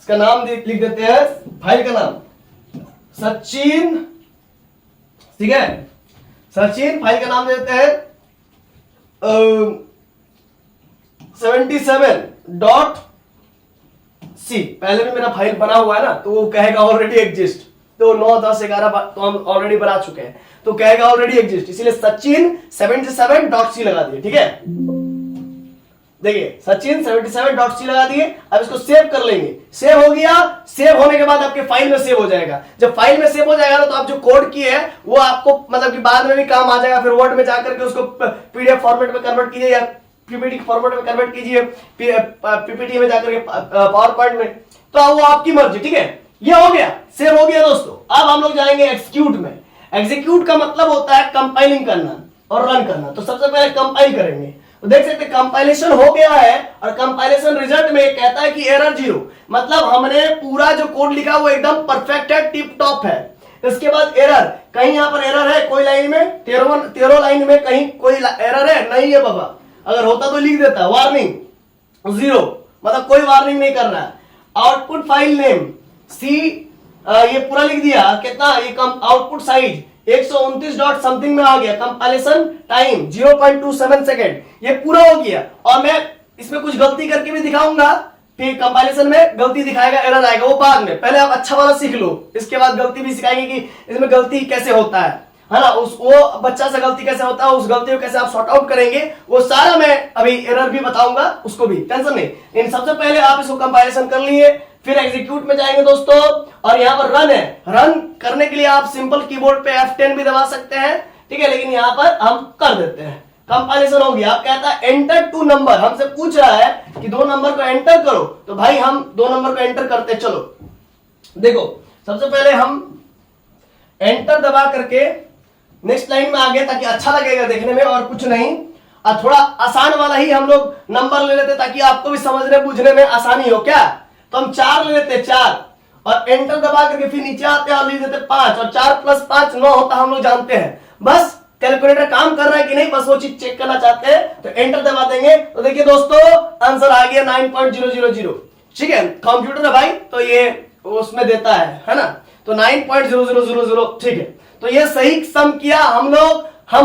इसका नाम लिख देते हैं, फाइल का नाम सचिन, ठीक है, सचिन। फाइल का नाम दे देते हैं 77.c। पहले भी मेरा फाइल बना हुआ है ना, तो वो कहेगा ऑलरेडी एग्जिस्ट, तो 9 10 11 तो हम ऑलरेडी बना चुके हैं, तो कहेगा ऑलरेडी एग्जिस्ट, इसीलिए सचिन 77.c लगा दिए, ठीक है। देखिए सचिन 77.c लगा दिए। अब इसको सेव कर लेंगे, सेव हो गया। सेव होने के बाद आपके फाइल में सेव हो जाएगा। जब फाइल में सेव हो जाएगा ना तो आप जो कोड किए है वो आपको मतलब कि बाद में भी काम आ जाएगा। फिर वर्ड में जाकर के उसको PDF फॉर्मेट में कन्वर्ट कीजिए या PPT फॉर्मेट में कन्वर्ट कीजिए, PPT में जाकर के पावर पॉइंट में, तो वो आपकी मर्जी, ठीक है। ये हो गया, सेव हो गया दोस्तों। अब हम लोग जाएंगे एग्जीक्यूट में। एग्जीक्यूट का मतलब होता है कंपाइलिंग करना और रन करना। तो सबसे पहले कंपाइल करेंगे, तो देख सकते हैं कंपाइलेशन हो गया है, और कंपाइलेशन रिजल्ट में कहता है कि एरर 0, मतलब हमने पूरा जो कोड लिखा वो एकदम परफेक्ट है, टिप टॉप है। इसके बाद एरर, कहीं यहां पर एरर है कोई लाइन में, 13 लाइन में कहीं कोई एरर है नहीं है बाबा, अगर होता तो लिख देता वार्निंग 0, मतलब कोई वार्निंग नहीं कर रहा है। आउटपुट फाइल नेम C ये पूरा लिख दिया, कितना ये आउटपुट साइज 129 डॉट समथिंग में आ गया। कंपाइलेशन टाइम 0.27 सेकेंड, ये पूरा हो गया। और मैं इसमें कुछ गलती करके भी दिखाऊंगा, फिर कंपाइलेशन में गलती दिखाएगा, एरर आएगा, वो बाद में। पहले आप अच्छा वाला सीख लो, इसके बाद गलती भी सिखाएंगे कि इसमें गलती कैसे होता है ना, उस वो बच्चा से गलती कैसे होता है, उस गलती को कैसे आप सॉर्ट आउट करेंगे, वो सारा मैं अभी एरर भी बताऊंगा, उसको भी टेंशन नहीं। लेकिन सबसे पहले आप इसको कंपाइलेशन कर लिए, फिर एग्जीक्यूट में जाएंगे दोस्तों, और यहाँ पर रन है। रन करने के लिए आप सिंपल कीबोर्ड पे F10 भी दबा सकते हैं, ठीक है, लेकिन यहाँ पर हम कर देते हैं। कंपाइलेशन हो गया। आप कहता है एंटर 2 नंबर, हमसे पूछ रहा है कि 2 नंबर को एंटर करो, तो भाई हम 2 नंबर को एंटर करते। चलो देखो, सबसे पहले हम एंटर दबा करके नेक्स्ट लाइन में आ गए, ताकि अच्छा लगेगा देखने में, और कुछ नहीं। और थोड़ा आसान वाला ही हम लोग नंबर ले लेते, ताकि आपको भी समझने बुझने में आसानी हो। क्या, तो हम 4 ले लेते, 4, और एंटर दबा करके फिर नीचे आते हैं और लिख देते 5, और 4 + 5 9 होता, हम लोग जानते हैं। बस कैलकुलेटर काम कर रहा है कि नहीं, बस वो चीज चेक करना चाहते हैं, तो एंटर दबा देंगे। तो देखिए दोस्तों, आंसर आ गया 9.000। ठीक है, कंप्यूटर है भाई, तो ये उसमें देता है ना, तो 9.0000। ठीक है, तो ये सही सम किया हम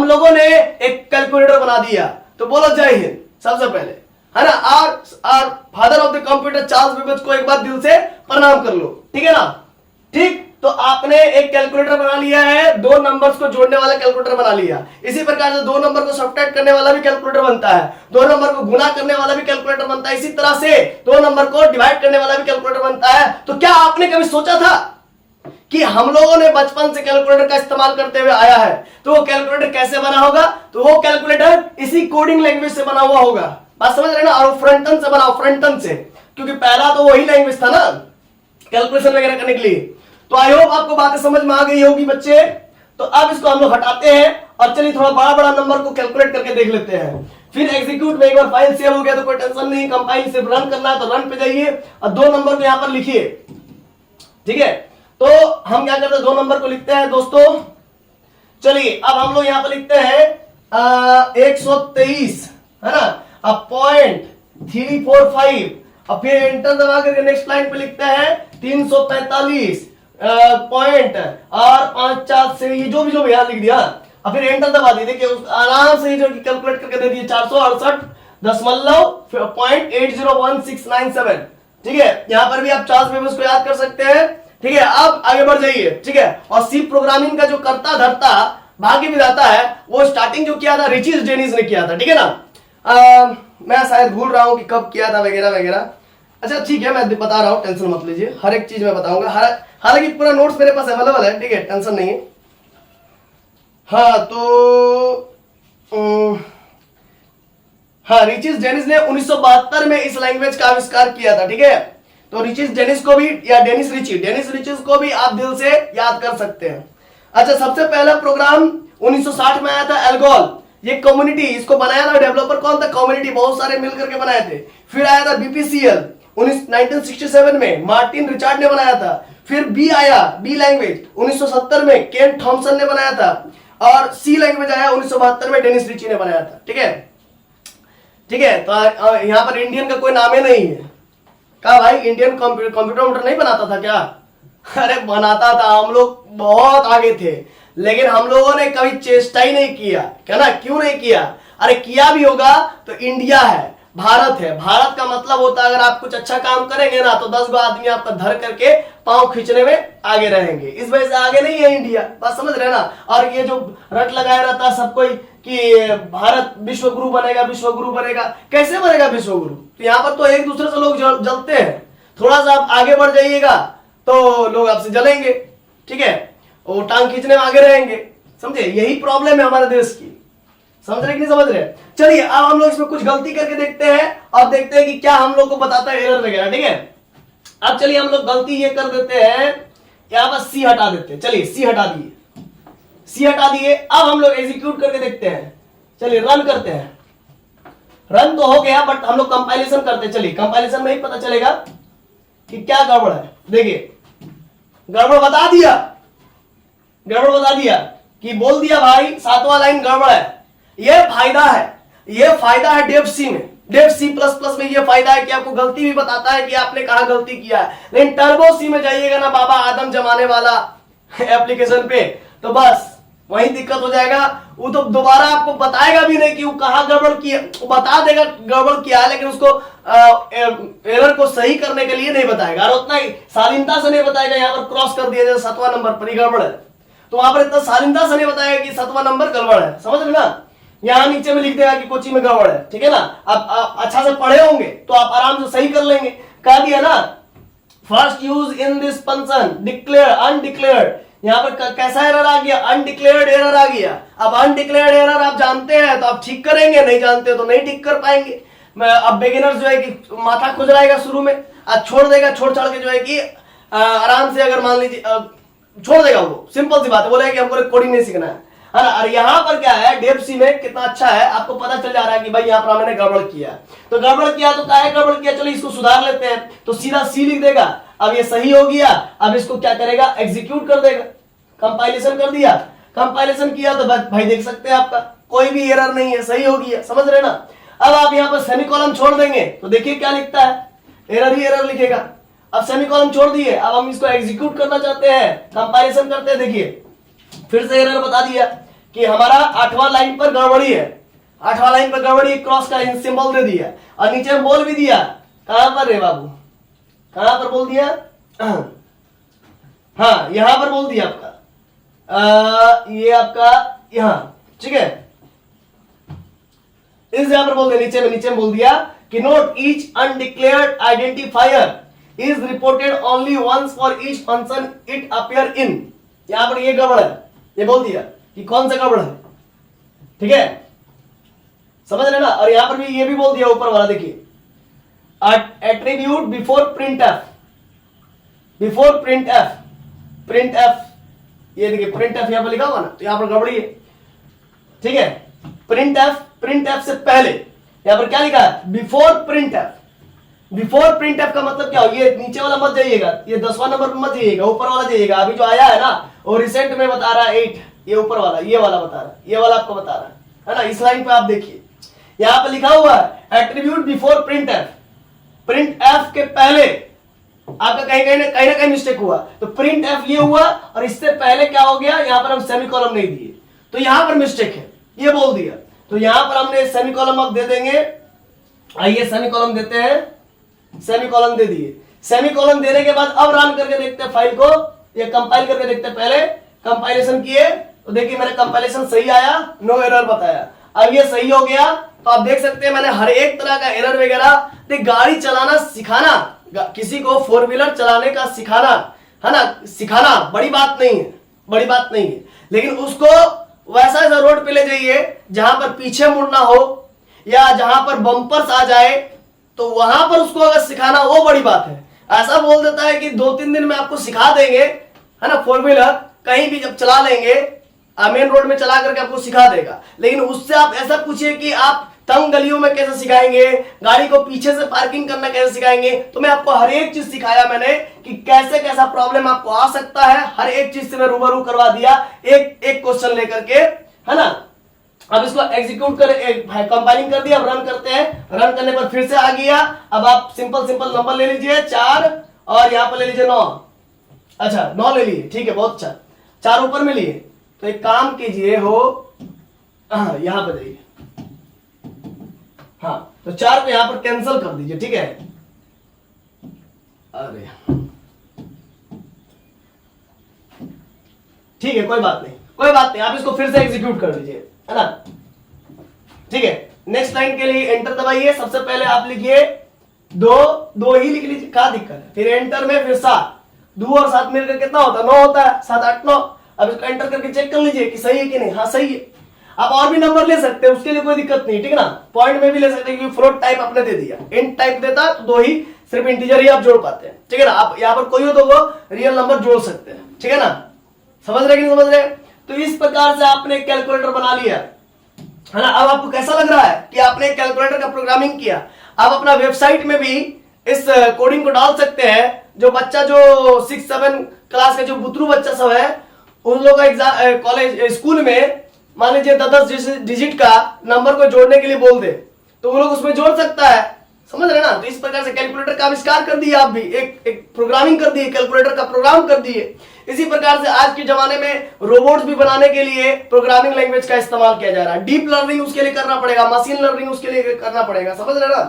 लोगों ने एक कैलकुलेटर बना दिया। तो बोलो जय हिंद सबसे पहले, है ना। और father of the computer Charles Babbage को एक बार दिल से प्रणाम कर लो, ठीक है ना। ठीक, तो आपने एक कैलकुलेटर बना लिया है, 2 नंबर्स को जोड़ने वाला कैलकुलेटर बना लिया। इसी प्रकार से 2 नंबर को सब्ट्रैक्ट करने वाला भी कैलकुलेटर बनता है, 2 नंबर को गुना करने वाला भी कैलकुलेटर बनता है, इसी तरह से 2 नंबर को डिवाइड करने वाला भी कैलकुलेटर बनता है। तो क्या आपने कभी सोचा था कि हम लोगों ने बचपन से कैलकुलेटर का इस्तेमाल करते हुए आया है, तो वो कैलकुलेटर कैसे बना होगा? तो वो कैलकुलेटर इसी कोडिंग लैंग्वेज से बना हुआ होगा। बात समझ रहे ना, और फ्रंटन से बना, फ्रंटन से, क्योंकि पहला तो वही लैंग्वेज था ना कैलकुलेशन वगैरह करने के लिए। तो आई होप आपको बातें समझ में आ गई होगी बच्चे। तो अब इसको हम लोग हटाते हैं, और चलिए थोड़ा बड़ा बड़ा नंबर को कैलकुलेट करके देख लेते हैं। फिर एग्जीक्यूट में एक बार फाइल सेव हो गया तो कोई टेंशन नहीं, कंपाइल सिर्फ रन करना है, तो रन पे जाइए और 2 नंबर को यहां पर लिखिए। ठीक है, तो हम क्या करते हैं, 2 नंबर को लिखते हैं दोस्तों। चलिए अब हम लोग यहां पर लिखते हैं 123, है ना, अब 0.345, और फिर एंटर दबा करके नेक्स्ट लाइन पे लिखते हैं 345 पॉइंट और 5 4 से, ये जो भी यहां लिख दिया, और फिर एंटर दबा दी। देखिए आराम से जो कैलकुलेट करके दे दिए 468.801697। ठीक है, यहां पर भी आप चार्ल्स बेबेज को याद कर सकते हैं। ठीक है, अब आगे बढ़ जाइए। ठीक है, और सी प्रोग्रामिंग का जो करता धरता भाग्य विधाता है, वो स्टार्टिंग जो किया था रिचर्ड जेनिस ने किया था। ठीक है ना, मैं शायद भूल रहा हूं कि कब किया था वगैरह वगैरह। अच्छा ठीक है, मैं बता रहा हूं, टेंशन मत लीजिए, हर एक चीज मैं बताऊंगा। हालांकि पूरा नोट्स मेरे पास अवेलेबल है, ठीक है, टेंशन नहीं है। हाँ तो हाँ, रिचर्ड जेनिस ने 1972 में इस लैंग्वेज का आविष्कार किया था। ठीक है, तो रिचर्ड जेनिस को भी, या डेनिस रिचर्ड को भी आप दिल से याद कर सकते हैं। अच्छा, सबसे पहला प्रोग्राम 1960 में आया था एल्गोल। ये कम्युनिटी, इसको बनाया था, डेवलपर कौन था? कम्युनिटी, बहुत सारे मिलकर के बनाए थे। फिर आया था बीपीसीएल 1967 में, मार्टिन रिचार्ड ने बनाया था। फिर बी आया, बी लैंग्वेज 1970 में केन थॉमसन ने बनाया था, और सी लैंग्वेज आया 1972 में, डेनिस रिची ने बनाया था। ठीक है, ठीक है, तो यहां पर इंडियन का कोई नाम ही नहीं है। कहा भाई, इंडियन कंप्यूटर नहीं बनाता था क्या? अरे बनाता था, हम लोग बहुत आगे थे, लेकिन हम लोगों ने कभी चेष्टा ही नहीं किया, क्या ना, क्यों नहीं किया? अरे किया भी होगा तो इंडिया है, भारत है। भारत का मतलब होता है अगर आप कुछ अच्छा काम करेंगे ना, तो 10 गो आदमी आपका धर करके पांव खींचने में आगे रहेंगे। इस वजह से आगे नहीं है इंडिया, बात समझ रहे ना। और ये जो रट लगाया रहता है सबको कि भारत विश्व गुरु बनेगा, विश्व गुरु बनेगा, कैसे बनेगा विश्व गुरु? तो यहाँ पर तो एक दूसरे से लोग जलते हैं। थोड़ा सा आप आगे बढ़ जाइएगा तो लोग आपसे जलेंगे। ठीक है, वो टांग खींचने में आगे रहेंगे, समझे? यही प्रॉब्लम है हमारे देश की, समझ रहे कि नहीं समझ रहे? चलिए अब हम लोग इसमें कुछ गलती करके देखते हैं, और देखते हैं कि क्या हम लोग को बताता है एरर वगैरह। ठीक है, अब चलिए हम लोग गलती ये कर देते हैं, यहां पर सी हटा देते हैं। चलिए सी हटा दिए, सी हटा दिए। अब हम लोग एग्जीक्यूट करके देखते हैं। चलिए रन करते हैं। रन तो हो गया, बट हम लोग कंपाइलेशन करते हैं। चलिए कंपाइलेशन में ही पता चलेगा कि क्या गड़बड़ है। देखिए गड़बड़ बता दिया, गड़बड़ बता दिया कि बोल दिया भाई 7वां लाइन गड़बड़ है। ये फायदा है डेव सी में, डेव सी प्लस प्लस में ये फायदा है कि आपको गलती भी बताता है कि आपने कहां गलती किया है। लेकिन टर्बो सी में जाइएगा ना बाबा, आदम जमाने वाला एप्लीकेशन पे, तो बस वहीं दिक्कत हो जाएगा। वो तो दोबारा आपको बताएगा भी नहीं कि वो कहाँ गड़बड़ किया, वो बता देगा गड़बड़ किया है, लेकिन उसको एरर को सही करने के लिए नहीं बताएगा, और उतना ही शालीनता से नहीं बताएगा यहाँ पर क्रॉस कर दिया जाए 7वां नंबर पर ही गड़बड़ है, तो वहां पर इतना शालीनता से नहीं बताएगा कि 7वां नंबर गड़बड़ है, समझ रहे ना। यहाँ नीचे में लिख देगा कि कोची में गड़बड़ है, ठीक है ना। आप अच्छा से पढ़े होंगे तो आप आराम से सही कर लेंगे। कह दिया ना, first use in this function declare undeclared, यहाँ पर कैसा एरर आ गया, अनडिक्लेयर्ड एरर आ गया। अब अनडिक्लेयर्ड एरर आप जानते हैं तो आप ठीक करेंगे, नहीं जानते हो तो नहीं ठीक कर पाएंगे। अब बिगिनर्स जो है कि माथा खुजलाएगा शुरू में, आज छोड़ देगा, छोड़ छाड़ के जो है कि आराम से, अगर मान लीजिए छोड़ देगा, वो सिंपल सी बात है, बोलेगा कि हमको कोडिंग नहीं सीखना है ना। और यहाँ पर क्या है, डेप सी में कितना अच्छा है, आपको पता चल जा रहा है कि भाई यहाँ पर हमने गड़बड़ किया, तो गड़बड़ किया तो क्या है, गड़बड़ किया, चलो इसको सुधार लेते हैं, तो सीधा सी लिख देगा। अब ये सही हो गया, अब इसको क्या करेगा, एग्जीक्यूट कर देगा। कंपाइलेशन कर दिया, कंपाइलेशन किया तो भाई देख सकते हैं आपका कोई भी एरर नहीं है, सही हो गया, समझ रहे ना। अब आप यहाँ पर सेमीकोलन छोड़ देंगे तो देखिए क्या लिखता है, एरर ही एरर लिखेगा। अब सेमीकोलन छोड़ दिए, अब हम इसको एग्जीक्यूट करना चाहते हैं, कंपाइलेशन करते हैं, देखिए फिर से एरर बता दिया कि हमारा 8वां लाइन पर गड़बड़ी है, 8वां लाइन पर गड़बड़ी, क्रॉस का सिंबल दे दिया, और नीचे में बोल भी दिया, कहां पर रे बाबू, कहां पर बोल दिया, हाँ यहां पर बोल दिया आपका, ये आपका यहां, ठीक है, इस यहां पर बोल दिया, नीचे में बोल दिया कि note each undeclared identifier is reported only once for each function it appear in. यहां पर ये गड़बड़ है, ये बोल दिया कि कौन सा गड़बड़ है, ठीक है, समझ रहे ना। और यहां पर भी ये भी बोल दिया ऊपर वाला, देखिए attribute before print F, before print F, print F, ये देखिए प्रिंट एफ यहां पर लिखा हुआ ना, तो यहां पर गड़बड़ी है, ठीक है। प्रिंट एफ से पहले यहां पर क्या लिखा है, before print F. Before print F का मतलब क्या हो, ये नीचे वाला मत जाइएगा, ये 10वां नंबर पर मत जाइएगा, ऊपर वाला जाइएगा। अभी जो आया है ना वो रिसेंट में बता रहा है 8, ये ऊपर वाला, ये वाला बता रहा है, ये वाला आपको बता रहा है ना। इस लाइन पे आप देखिए यहां पर लिखा हुआ है attribute before print F, print F के पहले आपका कहीं ना कहीं मिस्टेक हुआ, तो प्रिंट एफ ये हुआ, और इससे पहले क्या हो गया, यहां पर हम सेमीकोलन नहीं दिए, तो यहां पर मिस्टेक है, ये बोल दिया, तो यहां पर हमने सेमीकोलन अब दे देंगे। आइए सेमीकोलन देते हैं, सेमीकोलन दे दिए, सेमीकोलन देने के बाद अब रन करके देखते हैं फाइल को, ये कंपाइल करके देखते हैं। पहले कंपाइलेशन किए तो देखिए मेरा कंपाइलेशन सही आया, नो एरर बताया। अब ये सही हो गया, तो आप देख सकते हैं मैंने हर एक तरह का एरर वगैरह, देख गाड़ी चलाना सिखाना, किसी को 4 व्हीलर चलाने का सिखाना है ना, सिखाना बड़ी बात नहीं है, बड़ी बात नहीं है, लेकिन उसको वैसा ऐसा रोड पे ले जाइए जहां पर पीछे मुड़ना हो या जहां पर बम्पर्स आ जाए, तो वहां पर उसको अगर सिखाना वो बड़ी बात है। ऐसा बोल देता है कि 2-3 दिन में आपको सिखा देंगे, है ना, 4 व्हीलर कहीं भी जब चला लेंगे, मेन रोड में चला करके आपको सिखा देगा, लेकिन उससे आप ऐसा पूछिए कि आप तंग गलियों में कैसे सिखाएंगे, गाड़ी को पीछे से पार्किंग करना कैसे सिखाएंगे, तो मैं आपको हर एक चीज सिखाया मैंने कि कैसे कैसा प्रॉब्लम आपको आ सकता है, हर एक चीज से मैं रूबरू करवा दिया, एक एक क्वेश्चन लेकर के, है ना। अब इसको एग्जीक्यूट कर, कंपाइलिंग कर दिया, अब रन करते हैं, रन करने पर फिर से आ गया। अब आप सिंपल नंबर ले लीजिए 4, और यहां पर ले लीजिए 9, अच्छा 9 ले लिए, ठीक है, बहुत अच्छा, 4 ऊपर में लिए। तो एक काम कीजिए हो, यहां पर जाइए, हाँ, तो 4 को यहां पर कैंसिल कर दीजिए, ठीक है। अरे ठीक है, कोई बात नहीं, कोई बात नहीं, आप इसको फिर से एग्जीक्यूट कर दीजिए, है ना, ठीक है। नेक्स्ट लाइन के लिए एंटर दबाइए, सबसे पहले आप लिखिए 2 ही लिख लीजिए, क्या दिक्कत है, फिर एंटर में फिर 7, 2 और 7 मिलकर कितना होता है, 9 होता है, 7 8 9। अब इसको एंटर करके चेक कर लीजिए कि सही है कि नहीं, हाँ सही है। आप और भी नंबर ले सकते हैं, उसके लिए कोई दिक्कत नहीं, ठीक है ना, पॉइंट में भी ले सकते हैं, क्योंकि फ्लोट टाइप आपने दे दिया, इंट टाइप देता तो 2 ही सिर्फ इंटीजर ही आप जोड़ पाते हैं, ठीक है ना। आप यहाँ पर कोई हो तो वो रियल नंबर जोड़ सकते हैं, ठीक है ना, समझ रहे कि नहीं समझ रहे। तो इस प्रकार से आपने एक कैलकुलेटर बना लिया, है ना। अब आपको कैसा लग रहा है कि आपने एक कैलकुलेटर का प्रोग्रामिंग किया, आप अपना वेबसाइट में भी इस कोडिंग को डाल सकते हैं। जो बच्चा जो 6-7 क्लास के जो बुतरू बच्चा सब है, उन लोगों का एग्जाम कॉलेज स्कूल में मान लीजिए 10 डिजिट का नंबर को जोड़ने के लिए बोल दे, तो वो लोग उसमें जोड़ सकता है समझ रहे ना। तो इस प्रकार से कैलकुलेटर का आविष्कार कर दिया, आप भी एक प्रोग्रामिंग कर दिए, कैलकुलेटर का प्रोग्राम कर दिए। इसी प्रकार से आज के जमाने में रोबोट्स भी बनाने के लिए प्रोग्रामिंग लैंग्वेज का इस्तेमाल किया जा रहा है। डीप लर्निंग उसके लिए करना पड़ेगा, मशीन लर्निंग उसके लिए करना पड़ेगा, समझ रहे ना।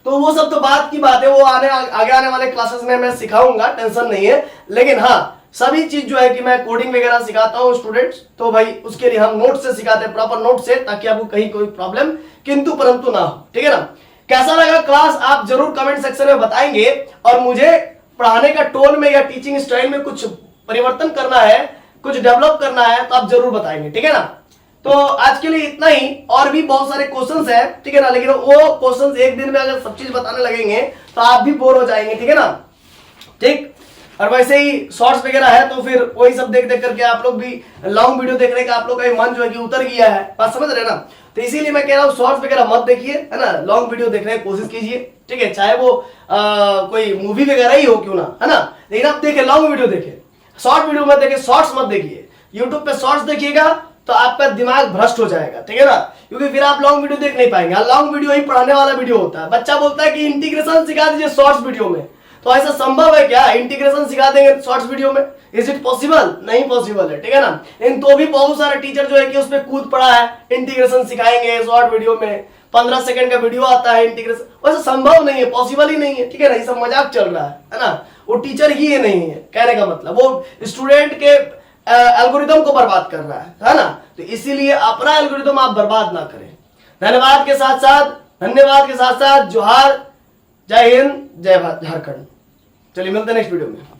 तो वो सब तो बात की बात है, वो आगे आने वाले क्लासेस में मैं सिखाऊंगा, टेंशन नहीं है। लेकिन हाँ, सभी चीज जो है कि मैं कोडिंग वगैरह सिखाता हूँ स्टूडेंट्स, तो भाई उसके लिए हम नोट से सिखाते हैं, प्रॉपर नोट से, ताकि आपको कहीं कोई प्रॉब्लम किंतु परंतु ना हो, ठीक है ना। कैसा लगा क्लास आप जरूर कमेंट सेक्शन में बताएंगे, और मुझे पढ़ाने का टोन में या टीचिंग स्टाइल में कुछ परिवर्तन करना है, कुछ डेवलप करना है, तो आप जरूर बताएंगे, ठीक है ना। तो आज के लिए इतना ही, और भी बहुत सारे क्वेश्चंस हैं, ठीक है ना। लेकिन वो क्वेश्चंस एक दिन में अगर सब चीज बताने लगेंगे तो आप भी बोर हो जाएंगे, ठीक है ना। ठीक, और वैसे ही शॉर्ट्स वगैरह है तो फिर वही सब देख देख करके आप लोग भी लॉन्ग वीडियो देखने का आप लोग का मन जो है कि उतर गया है, बात समझ रहे ना। तो इसीलिए मैं कह रहा हूँ शॉर्ट्स वगैरह मत देखिए, है ना, लॉन्ग वीडियो देखने की कोशिश कीजिए, ठीक है। चाहे वो कोई मूवी वगैरह ही हो क्यों ना, है ना, लेकिन आप देखें लॉन्ग वीडियो देखें, शॉर्ट वीडियो मत देखिए, शॉर्ट्स मत देखिए। यूट्यूब पे शॉर्ट्स देखिएगा तो आपका दिमाग भ्रष्ट हो जाएगा, ठीक है ना, क्योंकि फिर आप लॉन्ग वीडियो देख नहीं पाएंगे। लॉन्ग वीडियो ही पढ़ाने वाला वीडियो होता है। बच्चा बोलता है कि इंटीग्रेशन सिखा दीजिए शॉर्ट्स वीडियो में, तो ऐसा संभव है क्या इंटीग्रेशन सिखा देंगे शॉर्ट्स वीडियो में? Is it possible? नहीं पॉसिबल है, ठीक है ना। लेकिन तो भी बहुत सारे टीचर जो है कि उस पर कूद पड़ा है, इंटीग्रेशन सिखाएंगे शॉर्ट वीडियो में, 15 सेकंड का वीडियो आता है इंटीग्रेशन। वैसा संभव नहीं है, पॉसिबल ही नहीं है, ठीक है ना। ये सब मजाक चल रहा है ना। वो टीचर ही ये नहीं है, कहने का मतलब वो स्टूडेंट के एल्गोरिदम को बर्बाद कर रहा है ना। तो इसीलिए अपना एल्गोरिदम आप बर्बाद ना करें। धन्यवाद के साथ जोहार, जय हिंद, जय झारखंड। चलिए मिलते हैं नेक्स्ट वीडियो में।